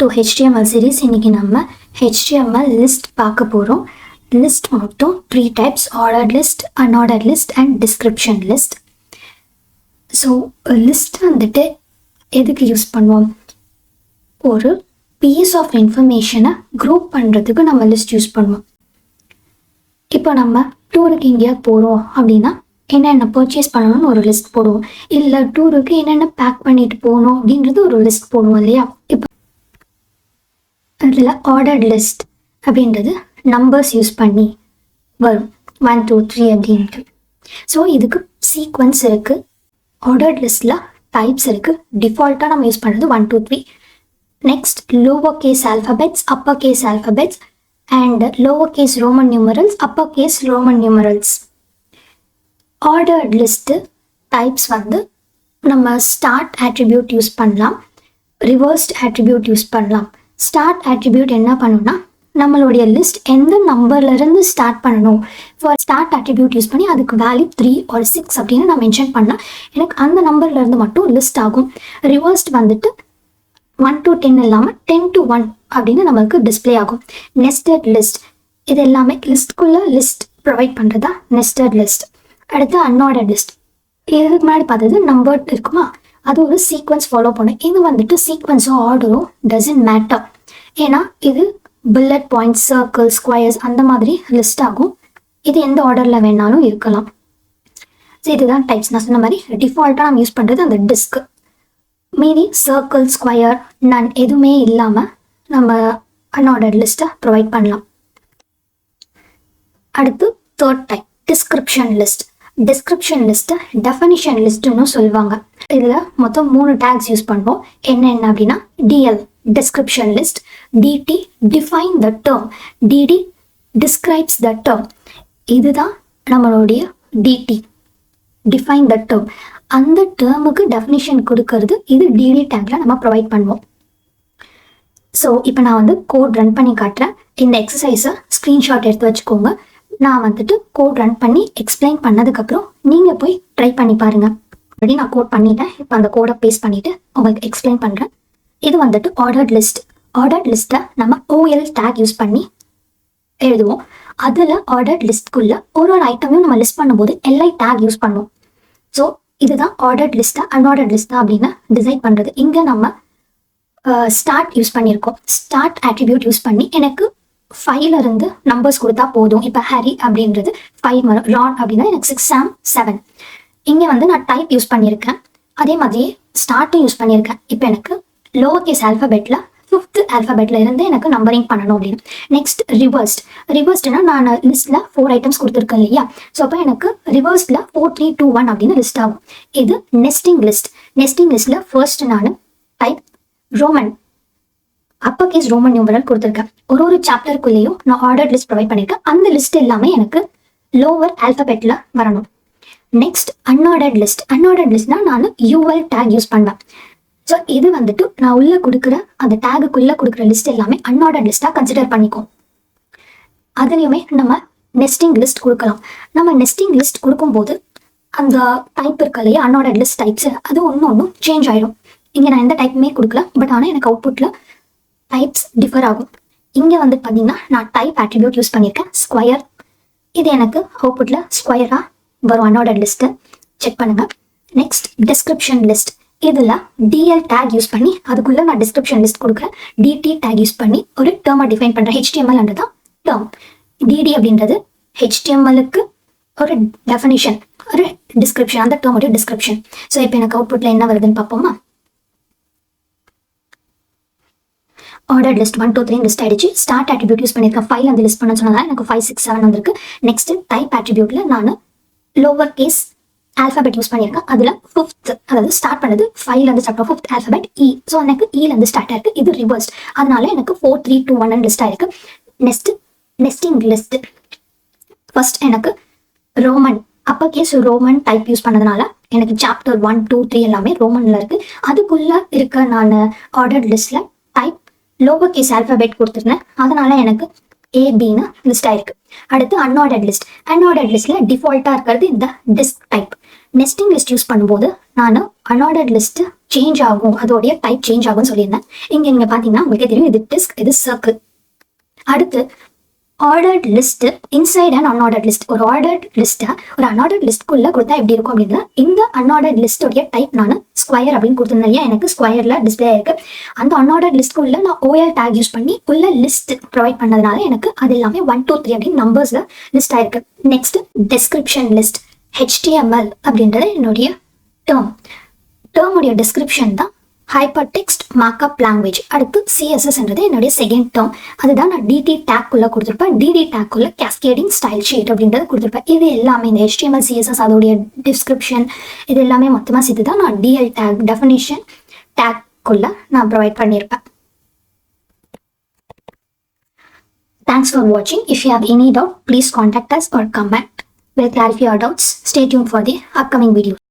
to HTML series. இன்னைக்கு நம்ம HTML list பார்க்க போறோம். List மொத்தம் 3 types: ordered list, unordered list and description list. So list வந்துட்டு எதுக்கு யூஸ் பண்ணுவோம்? ஒரு piece of information group பண்றதுக்கு நம்ம list யூஸ் பண்ணுவோம். இப்போ நம்ம டூருக்கு எங்கேயா போறோம் அப்படின்னா என்னென்ன பர்ச்சேஸ் பண்ணணும்னு ஒரு லிஸ்ட் போடுவோம். இல்லை டூருக்கு என்னென்ன பேக் பண்ணிட்டு போகணும் அப்படின்றது ஒரு லிஸ்ட் போடுவோம் இல்லையா? இப்போ அதில் ஆர்டர்ட் லிஸ்ட் அப்படின்றது நம்பர்ஸ் யூஸ் பண்ணி வரும், 1 2 3 அப்படின்ட்டு. ஸோ இதுக்கு சீக்வன்ஸ் இருக்குது. ஆர்டர்ட் லிஸ்ட்டில் டைப்ஸ் இருக்குது. டிஃபால்ட்டாக நம்ம யூஸ் பண்ணுறது 1 2 3. Next lower case alphabets, upper case alphabets and lower case Roman numerals, upper case Roman numerals. Ordered list types வந்து நம்ம start attribute யூஸ் பண்ணலாம், reversed attribute யூஸ் பண்ணலாம். start attribute என்ன பண்ணுன்னா நம்மளுடைய லிஸ்ட் எந்த நம்பர்லேருந்து ஸ்டார்ட் பண்ணணும். ஃபார் ஸ்டார்ட் attribute யூஸ் பண்ணி அதுக்கு வேல்யூ 3 or 6 அப்படின்னு நான் மென்ஷன் பண்ணால் எனக்கு அந்த நம்பர்லேருந்து மட்டும் லிஸ்ட் ஆகும். ரிவர்ஸ்ட் வந்துட்டு 1 to 10 இல்லாமல் 10 to 1 அப்படின்னு நமக்கு டிஸ்பிளே ஆகும். நெஸ்டட் லிஸ்ட், இது எல்லாமே லிஸ்ட்குள்ளே லிஸ்ட் ப்ரொவைட் பண்ணுறதா நெஸ்டட் லிஸ்ட். அடுத்து அன்ஆர்டர்ட் லிஸ்ட். இதுக்கு முன்னாடி பார்த்தது நம்பர்ட் இருக்குமா, அது ஒரு சீக்வன்ஸ் ஃபாலோ பண்ணும். இது வந்துட்டு சீக்வன்ஸோ ஆர்டரோ டசன்ட் மேட்டர், ஏன்னா இது புல்லட் பாயிண்ட்ஸ், சர்க்கிள், ஸ்கொயர்ஸ் அந்த மாதிரி லிஸ்ட் ஆகும். இது எந்த ஆர்டரில் வேணாலும் இருக்கலாம். ஸோ இதுதான் டைப்ஸ். நான் சொன்ன மாதிரி டிஃபால்ட்டாக நம்ம யூஸ் பண்ணுறது அந்த டிஸ்க். மீதி சர்க்கிள், ஸ்கொயர், நன் எதுவுமே இல்லாமல் நம்ம அன்ஆர்டர்ட் லிஸ்ட்டை ப்ரொவைட் பண்ணலாம். அடுத்து third type description list. Description லிஸ்ட்டை டெஃபனிஷன் லிஸ்ட்டுன்னு சொல்லுவாங்க. இதில் மொத்தம் 3 டேக்ஸ் யூஸ் பண்ணுவோம். என்னென்ன அப்படின்னா DL description list, DD define the term, DD describes the term. இதுதான் நம்மளுடைய டிடி டிஃபைன் த டேர்ம். அந்த டேர்முக்கு டெஃபினிஷன் கொடுக்கறது இது டிடி டேக்ல நம்ம ப்ரொவைட் பண்ணுவோம். ஸோ இப்போ நான் வந்து கோட் ரன் பண்ணி காட்டுறேன். இந்த எக்ஸசைஸை ஸ்க்ரீன்ஷாட் எடுத்து வச்சுக்கோங்க. நான் வந்துட்டு கோட் ரன் பண்ணி எக்ஸ்பிளைன் பண்ணதுக்கப்புறம் நீங்கள் போய் ட்ரை பண்ணி பாருங்கள். ஆல்ரெடி நான் கோட் பண்ணிட்டேன். இப்போ அந்த கோடை பேஸ்ட் பண்ணிவிட்டு உங்களுக்கு எக்ஸ்பிளைன் பண்ணுறேன். இது வந்துட்டு ஆர்டர்ட் லிஸ்ட். ஆர்டர்ட் லிஸ்ட்டை நம்ம ஓஎல் டேக் யூஸ் பண்ணி எழுதுவோம். அதில் ஆர்டர்ட் லிஸ்ட்குள்ளே ஒரு ஐட்டமையும் நம்ம லிஸ்ட் பண்ணும்போது எல்ஐ டேக் யூஸ் பண்ணுவோம். ஸோ இதுதான் ஆர்டர்ட் லிஸ்ட்டா அன்ஆர்டர்ட் லிஸ்ட்டா அப்படின்னு டிசைட் பண்ணுறது. இங்கே நம்ம ஸ்டார்ட் யூஸ் பண்ணியிருக்கோம். ஸ்டார்ட் ஆட்ரிபியூட் யூஸ் பண்ணி எனக்கு 5ல இருந்து நம்பர்ஸ் கொடுத்தா போதும். இப்போ ஹரி அப்படின்றது 5 வரும். ரான் அப்படின்னா எனக்கு 6 Sam 7. இங்கே வந்து நான் டைப் யூஸ் பண்ணியிருக்கேன். அதே மாதிரி ஸ்டார்ட்டும் யூஸ் பண்ணியிருக்கேன். இப்போ எனக்கு லோவர் கேஸ் ஆல்ஃபபெட்டில் 5th ஆல்ஃபபெட்டில் இருந்து எனக்கு நம்பரிங் பண்ணணும் அப்படின்னு. Next reversed. ரிவர்ஸ்ட்னா நான் லிஸ்ட்டில் 4 ஐட்டம்ஸ் கொடுத்துருக்கேன் இல்லையா? ஸோ அப்போ எனக்கு ரிவர்ஸ்டில் 4 3 2 1 அப்படின்னு லிஸ்ட் ஆகும். இது நெஸ்டிங் லிஸ்ட். நெஸ்டிங் லிஸ்ட்டில் ஃபர்ஸ்ட் நான் type Roman, upper case Roman numeral கொடுத்துருக்கேன். ஒரு சாப்டருக்குள்ளேயும் நான் ஆர்டர்ட் லிஸ்ட் ப்ரொவைட் பண்ணியிருக்கேன். அந்த லிஸ்ட் எல்லாமே எனக்கு லோவர் ஆல்ஃபபெட்டில் வரணும். Next unordered list. அன்ஆர்டர்ட் லிஸ்ட்னா நான் யூஎல் டேக் யூஸ் பண்ணுவேன். ஸோ இது வந்துட்டு நான் உள்ளே கொடுக்குற அந்த டேகுக்குள்ளே கொடுக்குற லிஸ்ட் எல்லாமே அன்ஆர்டர்ட் லிஸ்ட்டாக கன்சிடர் பண்ணிக்கும். அதுலேயுமே நம்ம நெஸ்டிங் லிஸ்ட் கொடுக்கலாம். நம்ம நெஸ்டிங் லிஸ்ட் கொடுக்கும்போது அந்த டைப் இருக்கு இல்லையா, அன்ஆர்டர்ட் லிஸ்ட் டைப்ஸ், அது ஒன்றும் சேஞ்ச் ஆகிடும். இங்கே நான் எந்த டைப்புமே கொடுக்கல, பட் ஆனால் எனக்கு அவுட்புட்டில் டைப்ஸ் டிஃபர் ஆகும். இங்கே வந்து பார்த்தீங்கன்னா நான் டைப் ஆட்ரிபியூட் யூஸ் பண்ணியிருக்கேன், ஸ்கொயர். இது எனக்கு அவுட்புட்டில் ஸ்கொயராக வரும் அன்ஆர்டர்ட் லிஸ்ட்டு. செக் பண்ணுங்கள். Next description list. இதில் டிஎல் டேக் யூஸ் பண்ணி அதுக்குள்ளே நான் டிஸ்கிரிப்ஷன் லிஸ்ட் கொடுக்குறேன். டிடி டேக் யூஸ் பண்ணி ஒரு டேர்மை டிஃபைன் பண்ணுறேன். HTML தான் டேர்ம். டிடி அப்படின்றது HTMLக்கு ஒரு டெஃபினிஷன், ஒரு டிஸ்கிரிப்ஷன், அந்த டேர்மோட டிஸ்கிரிப்ஷன். ஸோ இப்போ எனக்கு அவுட்புட்டில் என்ன வருதுன்னு பார்ப்போமா? ஆர்டர்ட் லிஸ்ட் 1 2 3 லிஸ்ட் ஆயிடுச்சு. ஸ்டார்ட் ஆட்ரிபியூட் யூஸ் பண்ணியிருக்கேன். 5 அந்த லிஸ்ட் பண்ண சொன்னதால் எனக்கு 5 6 7 வந்திருக்கு. நெக்ஸ்ட் டைப் ஆட்ரிபியூட்டில் நான் லோவர் கேஸ் ஆல்ஃபபெட் யூஸ் பண்ணியிருக்கேன். அதில் 5th, அதாவது ஸ்டார்ட் பண்ணது 5லேருந்து ஸ்டார்ட் பண்ண 5th ஆல்ஃபபெட் இ. ஸோ எனக்கு இலேருந்து ஸ்டார்ட் ஆயிருக்கு. இது ரிவர்ஸ்ட். அதனால எனக்கு 4 3 2 1 லிஸ்ட் ஆயிருக்கு. Next nesting list. ஃபர்ஸ்ட் எனக்கு Roman, upper case Roman type use பண்ணதுனால எனக்கு சாப்டர் 1 2 3 எல்லாமே ரோமனில் இருக்குது. அதுக்குள்ளே இருக்க நான் ஆர்டர்ட் லிஸ்ட்டில் டைப் லோவர் கேஸ் ஆல்ஃபபெட் கொடுத்துருந்தேன். அதனால எனக்கு ஏபின்னு லிஸ்ட் ஆயிருக்கு. அடுத்து அன்ஆர்டர்ட் லிஸ்ட். அன்ஆர்டர்ட் லிஸ்ட்டில் டிஃபால்ட்டாக இருக்கிறது இந்த disk type. Nesting list use பண்ணும்போது நான் அன்ஆர்டர்ட் லிஸ்ட் சேஞ்ச் ஆகும், அதோடைய டைப் சேஞ்ச் ஆகும்னு சொல்லியிருந்தேன். இங்கே நீங்கள் பார்த்தீங்கன்னா உங்களுக்கே தெரியும், இது டிஸ்க், இது சர்க்கிள். அடுத்து ordered list inside and unordered list. ஒரு ஆர்டர்ட் லிஸ்ட்டை ஒரு அன்ஆர்டர்ட் லிஸ்ட்குள்ளே கொடுத்தா எப்படி இருக்கும் அப்படின்னா, இந்த அன்ஆர்டர்ட் லிஸ்டோடைய டைப் நான் ஸ்கொயர் அப்படின்னு கொடுத்துருந்தேன் இல்லையா, எனக்கு ஸ்கொயரில் டிஸ்பிளே ஆயிருக்கு. அந்த அன்ஆர்டர்ட் லிஸ்ட்குள்ளே நான் OL டேக் யூஸ் பண்ணி உள்ள லிஸ்ட் ப்ரொவைட் பண்ணதுனால எனக்கு அது எல்லாமே 1 2 3 அப்படின்னு நம்பர்ஸில் லிஸ்ட் ஆயிருக்கு. Next description list. HTML அப்படின்றது என்னுடைய டேர்முடைய டிஸ்கிரிப்ஷன் தான் ஹைப்பர் டெக்ஸ்ட் மார்க்அப் லாங்குவேஜ். அடுத்து CSSன்றது என்னுடைய செகண்ட் டேர்ம். அதுதான் நான் DT டேக்குள்ளே கொடுத்துருப்பேன். DD டேக்குள்ளே கேஸ்கேடிங் ஸ்டைல் ஷீட் அப்படின்றது கொடுத்துருப்பேன். இது எல்லாமே இந்த HTML CSS அதோடைய டிஸ்கிரிப்ஷன் இது எல்லாமே மொத்தமாக சேர்த்து தான் நான் DL டேக் டெஃபினிஷன் டேக்குள்ளே நான் ப்ரொவைட் பண்ணியிருப்பேன். Thanks for watching. If you have any doubt, please contact us or comment. We'll clarify your doubts. Stay tuned for the upcoming videos.